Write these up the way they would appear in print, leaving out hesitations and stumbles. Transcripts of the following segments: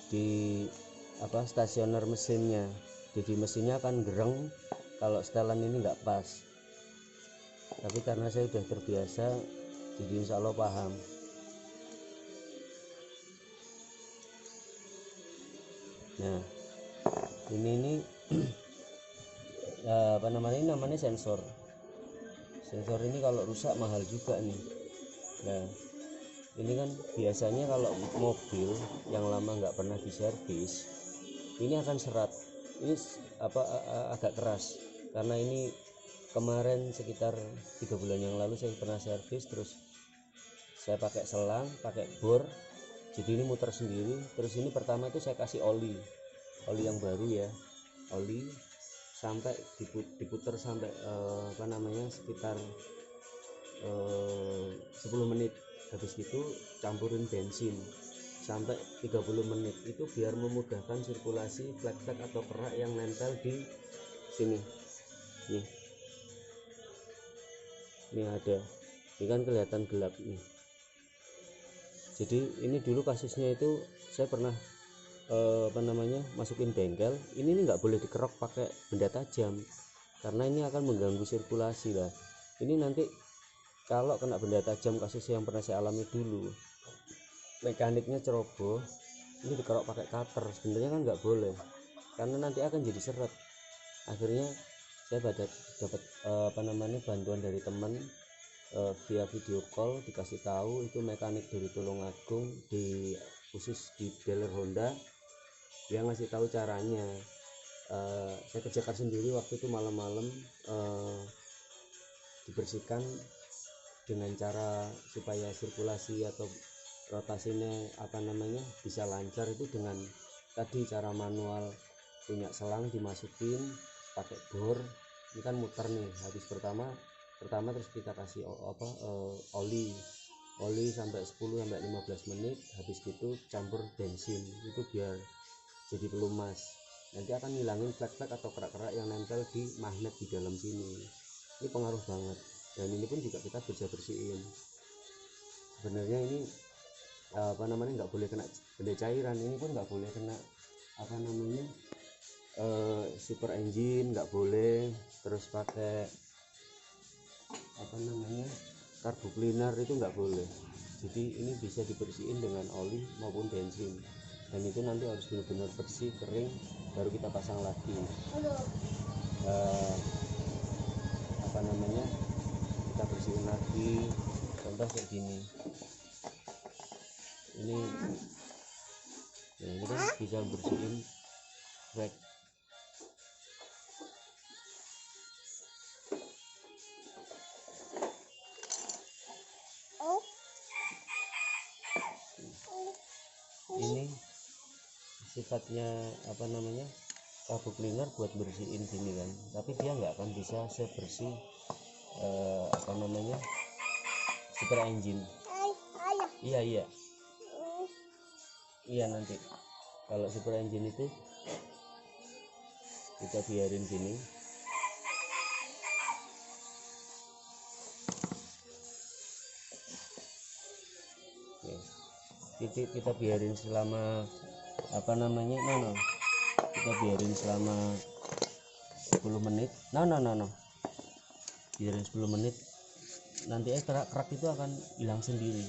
di stasioner mesinnya, jadi mesinnya akan gereng kalau setelan ini nggak pas. Tapi karena saya udah terbiasa, jadi insya Allah paham. Nah ini namanya sensor ini kalau rusak mahal juga nih. Nah ini kan biasanya kalau mobil yang lama nggak pernah diservis ini akan serat, ini agak keras, karena ini kemarin sekitar 3 bulan yang lalu saya pernah servis, terus saya pakai selang, pakai bor, jadi ini muter sendiri. Terus ini pertama itu saya kasih oli yang baru ya, oli sampai diputer sampai sekitar 10 menit. Habis itu campurin bensin sampai 30 menit, itu biar memudahkan sirkulasi flek-flek atau kerak yang nempel di sini. Ini ada, ini kan kelihatan gelap nih. Jadi ini dulu kasusnya itu saya pernah masukin bengkel ini nggak boleh dikerok pakai benda tajam, karena ini akan mengganggu sirkulasi lah. Ini nanti kalau kena benda tajam, kasus yang pernah saya alami dulu, mekaniknya ceroboh, ini dikerok pakai cutter, sebenarnya kan nggak boleh, karena nanti akan jadi seret. Akhirnya saya dapat bantuan dari teman via video call, dikasih tahu itu mekanik dari Tulungagung, khusus di dealer Honda, dia ngasih tahu caranya. Saya kerjakan sendiri waktu itu malam-malam, dibersihkan dengan cara supaya sirkulasi atau rotasinya bisa lancar, itu dengan tadi cara manual, punya selang dimasukin pakai bor, ini kan muter nih. Habis pertama terus kita kasih oli sampai 10-15 menit. Habis itu campur bensin, itu biar jadi pelumas, nanti akan ngilangin flek-flek atau kerak-kerak yang nempel di magnet di dalam sini. Ini pengaruh banget. Dan ini pun juga kita bersihin. Sebenarnya ini nggak boleh kena benda cairan, ini pun nggak boleh kena super engine, nggak boleh. Terus pakai carbo cleaner itu nggak boleh. Jadi ini bisa dibersihin dengan oli maupun bensin, dan itu nanti harus benar-benar bersih, kering, baru kita pasang lagi. Kita bersihin lagi, contoh kayak gini. Ini kan bisa bersihin rack. Ini sifatnya carbo cleaner buat bersihin gini kan, tapi dia nggak akan bisa sebersih super engine. Iya nanti kalau super engine itu kita biarin gini. Kita biarin selama kita biarin selama 10 menit. Biarin 10 menit, nanti kerak itu akan hilang sendiri.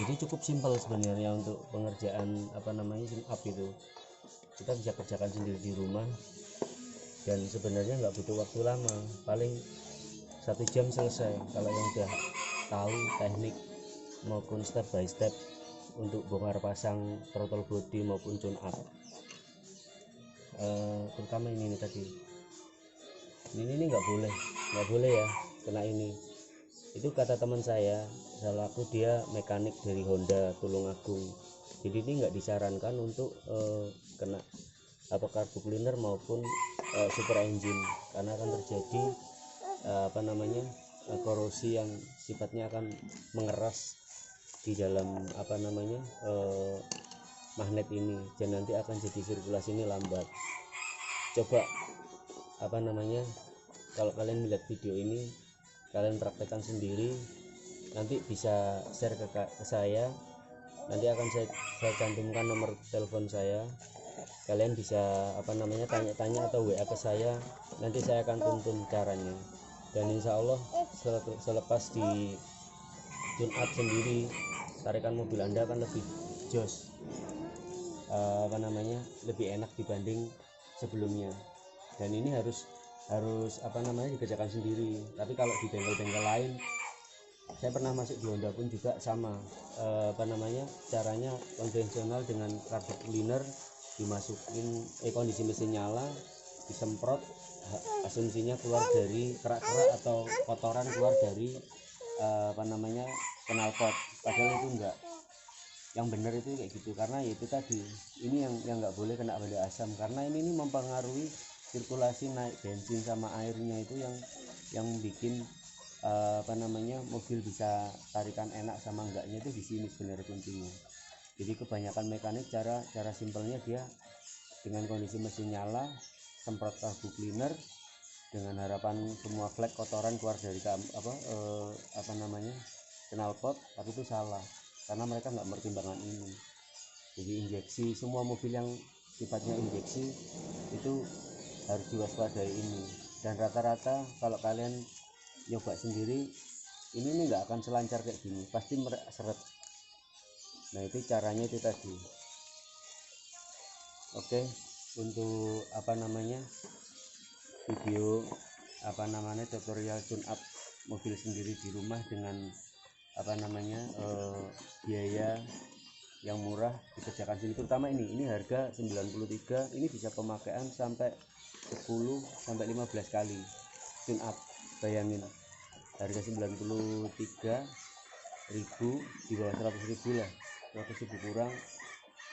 Jadi cukup simpel sebenarnya untuk pengerjaan tune up itu. Kita bisa kerjakan sendiri di rumah, dan sebenarnya nggak butuh waktu lama, paling 1 jam selesai kalau yang udah tahu teknik maupun step by step untuk bongkar pasang throttle body maupun tune up. Terutama ini tadi, ini nggak boleh ya kena ini. Itu kata teman saya, selaku dia mekanik dari Honda Tulungagung. Jadi ini nggak disarankan untuk kena carbo cleaner maupun super engine, karena akan terjadi korosi yang sifatnya akan mengeras di dalam magnet ini, dan nanti akan jadi sirkulasi ini lambat. Coba kalau kalian melihat video ini, kalian praktekkan sendiri, nanti bisa share ke saya nanti akan saya cantumkan nomor telepon saya, kalian bisa tanya-tanya atau WA ke saya, nanti saya akan tuntun caranya. Dan insya Allah selepas di tune up sendiri, tarikan mobil Anda akan lebih jos, lebih enak dibanding sebelumnya. Dan ini harus dikerjakan sendiri. Tapi kalau di bengkel-bengkel lain, saya pernah masuk di Honda pun juga sama, caranya konvensional dengan carpet cleaner, dimasukin kondisi mesin nyala, disemprot, asumsinya keluar dari kerak-kerak atau kotoran keluar dari knalpot, padahal itu enggak. Yang benar itu kayak gitu, karena ya itu tadi, ini yang nggak boleh kena benda asam, karena ini mempengaruhi sirkulasi naik bensin sama airnya, itu yang bikin mobil bisa tarikan enak sama enggaknya itu di sini sebenarnya kuncinya. Jadi kebanyakan mekanik cara simpelnya dia dengan kondisi mesin nyala semprot carbo cleaner dengan harapan semua flek kotoran keluar dari knalpot, tapi itu salah karena mereka nggak mempertimbangkan ini. Jadi injeksi, semua mobil yang sifatnya injeksi itu harus diwaspadai ini. Dan rata-rata kalau kalian nyoba sendiri, ini nggak akan selancar kayak gini, pasti seret. Nah itu caranya itu tadi. Oke, untuk video tutorial tune up mobil sendiri di rumah dengan biaya yang murah dikerjakan sini, terutama ini harga 93, ini bisa pemakaian sampai 10 sampai 15 kali tune up. Bayangin harga 93.000 di bawah 100.000 lah, 100.000 kurang,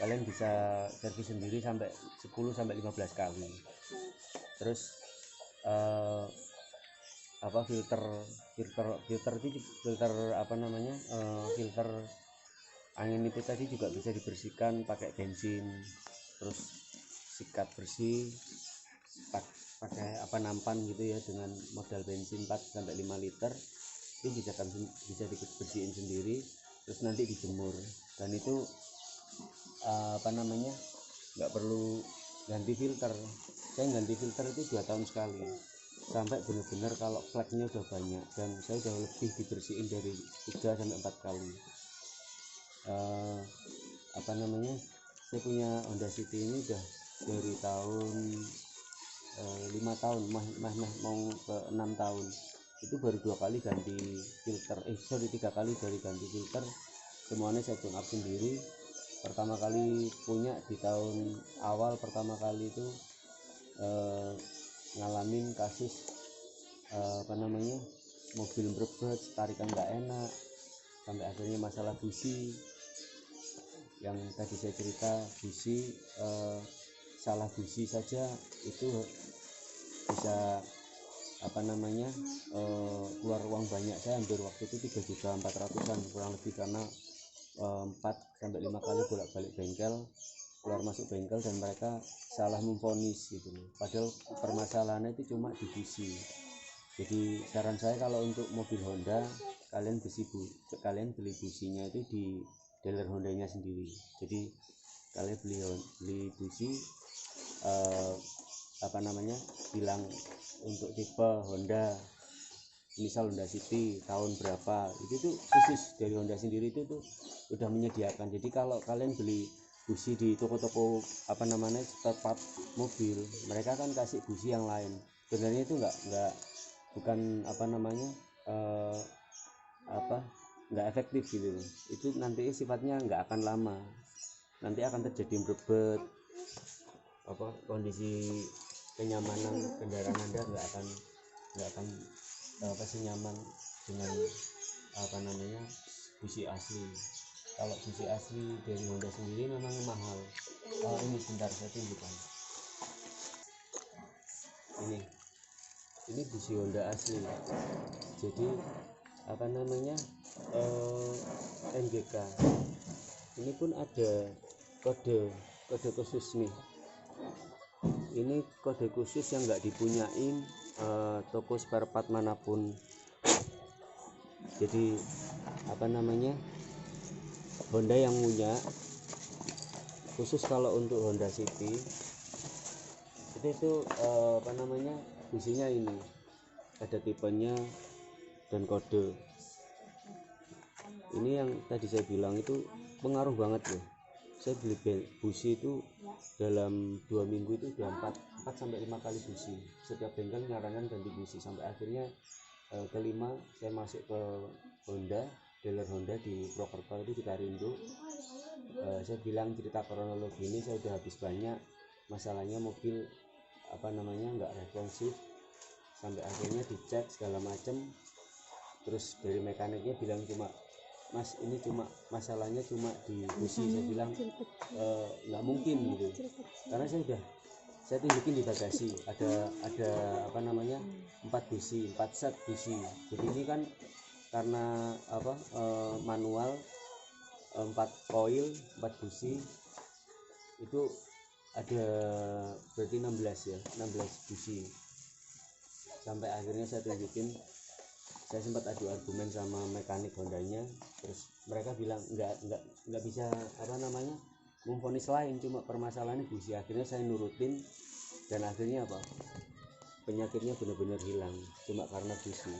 kalian bisa servis sendiri sampai 10 sampai 15 kali. Terus filter angin itu tadi juga bisa dibersihkan pakai bensin, terus sikat bersih pakai nampan gitu ya, dengan modal bensin 4 sampai 5 liter itu bisa dibersihin sendiri, terus nanti dijemur. Dan itu nggak perlu ganti filter. Saya ganti filter itu 2 tahun sekali, sampai benar-benar kalau fleknya udah banyak, dan saya udah lebih dibersihin dari 3 sampai 4 kali. Saya punya Honda City ini udah dari tahun 5 tahun, mau ke 6 tahun. Itu baru 2 kali ganti filter, 3 kali dari ganti filter, semuanya saya tune up sendiri. Pertama kali punya di tahun awal, pertama kali itu ngalamin kasus mobil berebet, tarikan nggak enak, sampai akhirnya masalah busi yang tadi saya cerita. Busi salah busi saja itu bisa keluar uang banyak. Saya hampir waktu itu 3.400.000 kurang lebih, karena 4 sampai 5 kali bolak-balik bengkel, keluar masuk bengkel, dan mereka salah memvonis gitu loh. Padahal permasalahannya itu cuma di busi. Jadi saran saya kalau untuk mobil Honda, kalian beli businya itu di dealer Hondanya sendiri. Jadi kalian beli busi bilang untuk tipe Honda, misal Honda City tahun berapa, itu tuh khusus dari Honda sendiri itu tuh udah menyediakan. Jadi kalau kalian beli busi di toko-toko spare part mobil, mereka kan kasih busi yang lain. Sebenarnya itu bukan nggak efektif gitu. Itu nanti sifatnya nggak akan lama, nanti akan terjadi berebet, kondisi kenyamanan kendaraan Anda nggak akan nyaman dengan busi asli. Kalau busi asli dari Honda sendiri memang mahal. Ini sebentar saya tunjukkan. Ini busi Honda asli. Jadi NGK ini pun ada kode khusus nih. Ini kode khusus yang nggak dipunyain toko spare part manapun. Jadi Honda yang punya, khusus kalau untuk Honda City itu apa namanya, businya ini ada tipenya dan kode. Ini yang tadi saya bilang itu pengaruh banget loh. Saya beli busi itu dalam 2 minggu itu udah 4 sampai 5 kali busi. Setiap bengkel nyarankan ganti busi, sampai akhirnya kelima saya masuk ke Honda, dealer Honda di Purwokerto itu di Karindo. Saya bilang cerita kronologi ini, saya udah habis banyak, masalahnya mobil apa namanya nggak responsif, sampai akhirnya dicek segala macem. Terus dari mekaniknya bilang cuma, Mas ini cuma masalahnya cuma di busi. Saya bilang nggak mungkin gitu, karena saya tunjukin di bagasi ada apa namanya 4 busi, 4 set busi. Jadi ini kan karena apa manual 4 coil 4 busi itu ada berarti 16 ya, 16 busi. Sampai akhirnya saya tunjukin, saya sempat adu argumen sama mekanik Hondanya, terus mereka bilang nggak bisa apa namanya memvonis lain, cuma permasalahannya busi. Akhirnya saya nurutin, dan akhirnya apa, penyakitnya benar-benar hilang cuma karena busi.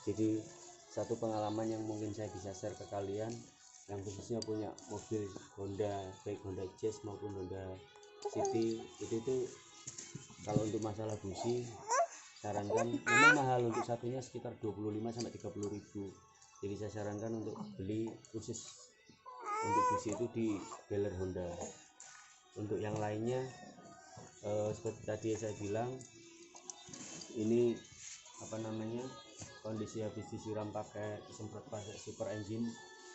Jadi satu pengalaman yang mungkin saya bisa share ke kalian yang khususnya punya mobil Honda, baik Honda Jazz maupun Honda City, itu tuh kalau untuk masalah busi sarankan, memang mahal, untuk satunya sekitar 25 sampai 30 ribu. Jadi saya sarankan untuk beli khusus untuk busi itu di dealer Honda. Untuk yang lainnya seperti tadi saya bilang, ini apa namanya, kondisi habis disiram pakai, semprot pakai super engine,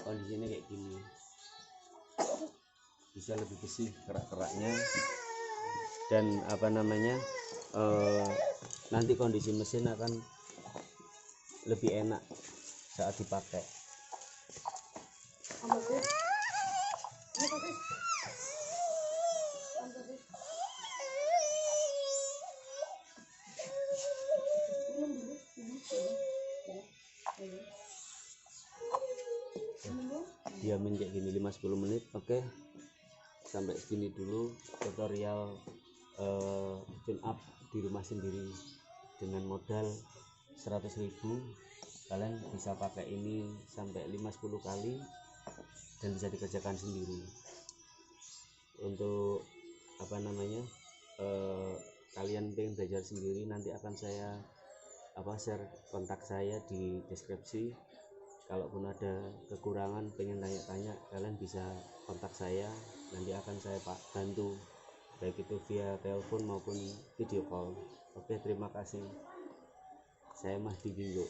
kondisinya kayak gini, bisa lebih bersih kerak-keraknya, dan apa namanya nanti kondisi mesin akan lebih enak saat dipakai. Diamin kayak gini 5-10 menit. Oke, sampai segini dulu tutorial tune up di rumah sendiri dengan modal 100.000. Kalian bisa pakai ini sampai 5-10 kali dan bisa dikerjakan sendiri. Untuk apa namanya kalian pengen belajar sendiri, nanti akan saya share kontak saya di deskripsi. Kalaupun ada kekurangan, pengen tanya-tanya, kalian bisa kontak saya, nanti akan saya bantu, baik itu via telepon maupun video call. Oke, terima kasih. Saya Mahdi Bingo.